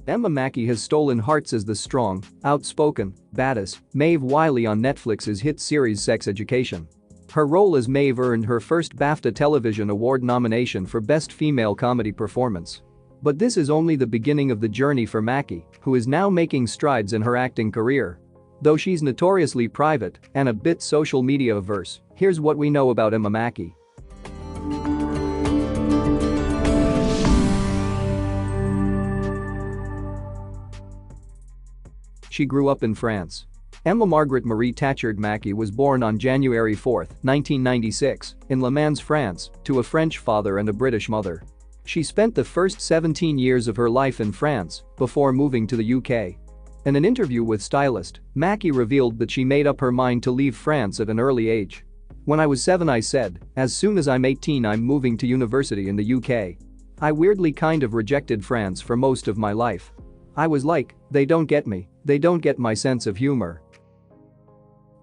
Emma Mackey has stolen hearts as the strong, outspoken, badass Maeve Wiley on Netflix's hit series Sex Education. Her role as Maeve earned her first BAFTA Television Award nomination for Best Female Comedy Performance. But this is only the beginning of the journey for Mackey, who is now making strides in her acting career. Though she's notoriously private and a bit social media averse, here's what we know about Emma Mackey. She grew up in France. Emma Margaret Marie Tachard Mackey was born on January 4, 1996, in Le Mans, France, to a French father and a British mother. She spent the first 17 years of her life in France before moving to the UK. In an interview with Stylist, Mackey revealed that she made up her mind to leave France at an early age. "When I was 7 I said, as soon as I'm 18 I'm moving to university in the UK. I weirdly kind of rejected France for most of my life. I was like, they don't get me, they don't get my sense of humor."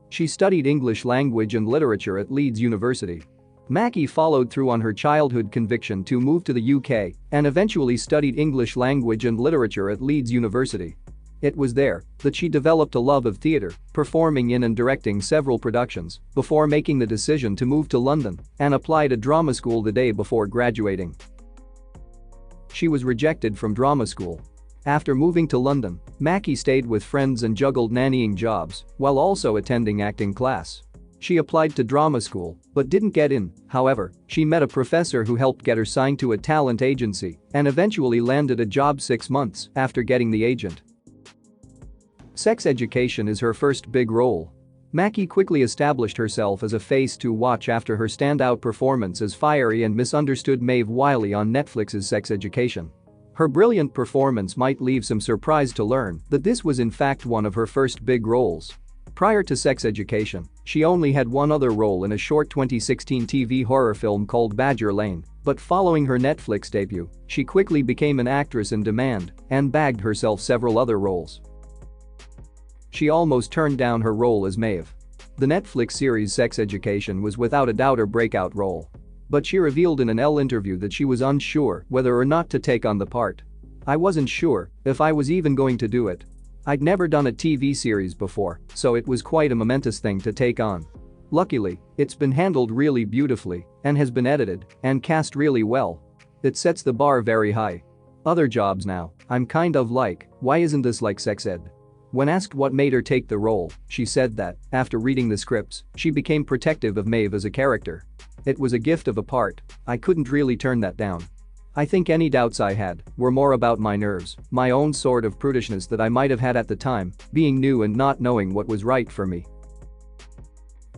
She studied English language and literature at Leeds University. Mackey followed through on her childhood conviction to move to the UK and eventually studied English language and literature at Leeds University. It was there that she developed a love of theatre, performing in and directing several productions before making the decision to move to London and apply to drama school the day before graduating. She was rejected from drama school. After moving to London, Mackey stayed with friends and juggled nannying jobs while also attending acting class. She applied to drama school but didn't get in. However, she met a professor who helped get her signed to a talent agency and eventually landed a job 6 months after getting the agent. Sex Education is her first big role. Mackey quickly established herself as a face to watch after her standout performance as fiery and misunderstood Maeve Wiley on Netflix's Sex Education. Her brilliant performance might leave some surprise to learn that this was in fact one of her first big roles. Prior to Sex Education, she only had one other role in a short 2016 TV horror film called Badger Lane, but following her Netflix debut, she quickly became an actress in demand and bagged herself several other roles. She almost turned down her role as Maeve. The Netflix series Sex Education was without a doubt her breakout role. But she revealed in an Elle interview that she was unsure whether or not to take on the part. "I wasn't sure if I was even going to do it. I'd never done a TV series before, so it was quite a momentous thing to take on. Luckily, it's been handled really beautifully and has been edited and cast really well. It sets the bar very high. Other jobs now, I'm kind of like, why isn't this like sex ed?" When asked what made her take the role, she said that, after reading the scripts, she became protective of Maeve as a character. "It was a gift of a part. I couldn't really turn that down. I think any doubts I had were more about my nerves, my own sort of prudishness that I might have had at the time, being new and not knowing what was right for me."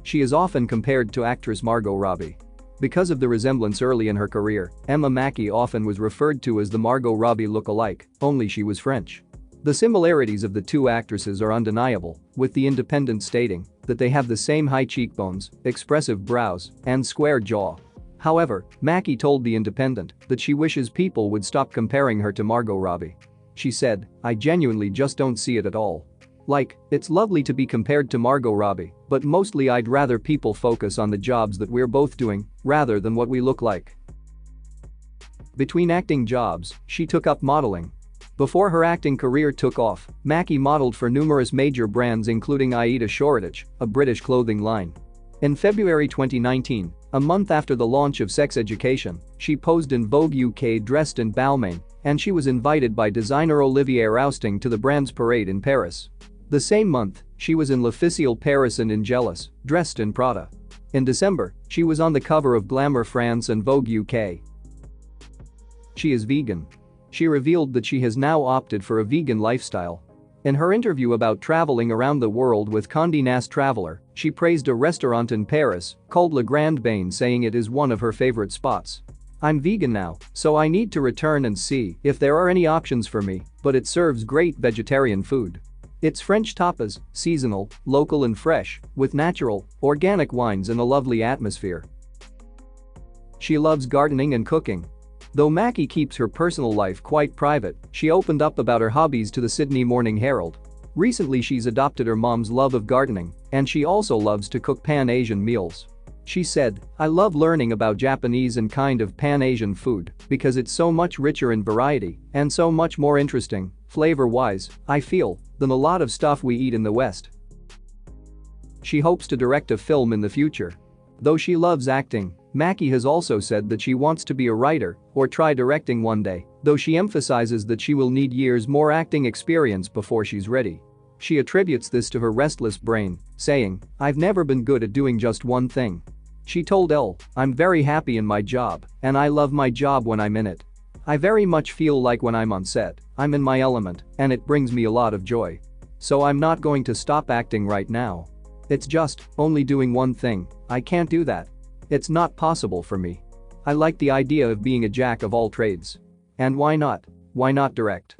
She is often compared to actress Margot Robbie. Because of the resemblance early in her career, Emma Mackey often was referred to as the Margot Robbie look-alike, only she was French. The similarities of the two actresses are undeniable, with The Independent stating that they have the same high cheekbones, expressive brows, and square jaw. However, Mackey told The Independent that she wishes people would stop comparing her to Margot Robbie. She said, "I genuinely just don't see it at all. Like, it's lovely to be compared to Margot Robbie, but mostly I'd rather people focus on the jobs that we're both doing rather than what we look like." Between acting jobs, she took up modeling. Before her acting career took off, Mackey modeled for numerous major brands including Aida Shoreditch, a British clothing line. In February 2019, a month after the launch of Sex Education, she posed in Vogue UK dressed in Balmain, and she was invited by designer Olivier Rousteing to the brand's parade in Paris. The same month, she was in L'Officiel Paris and in Jealous, dressed in Prada. In December, she was on the cover of Glamour France and Vogue UK. She is vegan. She revealed that she has now opted for a vegan lifestyle. In her interview about traveling around the world with Condé Nast Traveler, she praised a restaurant in Paris called Le Grand Bain, saying it is one of her favorite spots. "I'm vegan now, so I need to return and see if there are any options for me, but it serves great vegetarian food. It's French tapas, seasonal, local and fresh, with natural, organic wines and a lovely atmosphere." She loves gardening and cooking. Though Mackey keeps her personal life quite private, she opened up about her hobbies to the Sydney Morning Herald. Recently she's adopted her mom's love of gardening, and she also loves to cook Pan-Asian meals. She said, "I love learning about Japanese and kind of Pan-Asian food because it's so much richer in variety and so much more interesting, flavor-wise, I feel, than a lot of stuff we eat in the West." She hopes to direct a film in the future. Though she loves acting, Mackey has also said that she wants to be a writer or try directing one day, though she emphasizes that she will need years more acting experience before she's ready. She attributes this to her restless brain, saying, "I've never been good at doing just one thing." She told Elle, "I'm very happy in my job, and I love my job when I'm in it. I very much feel like when I'm on set, I'm in my element, and it brings me a lot of joy. So I'm not going to stop acting right now. It's just, only doing one thing, I can't do that. It's not possible for me. I like the idea of being a jack of all trades. And why not? Why not direct?"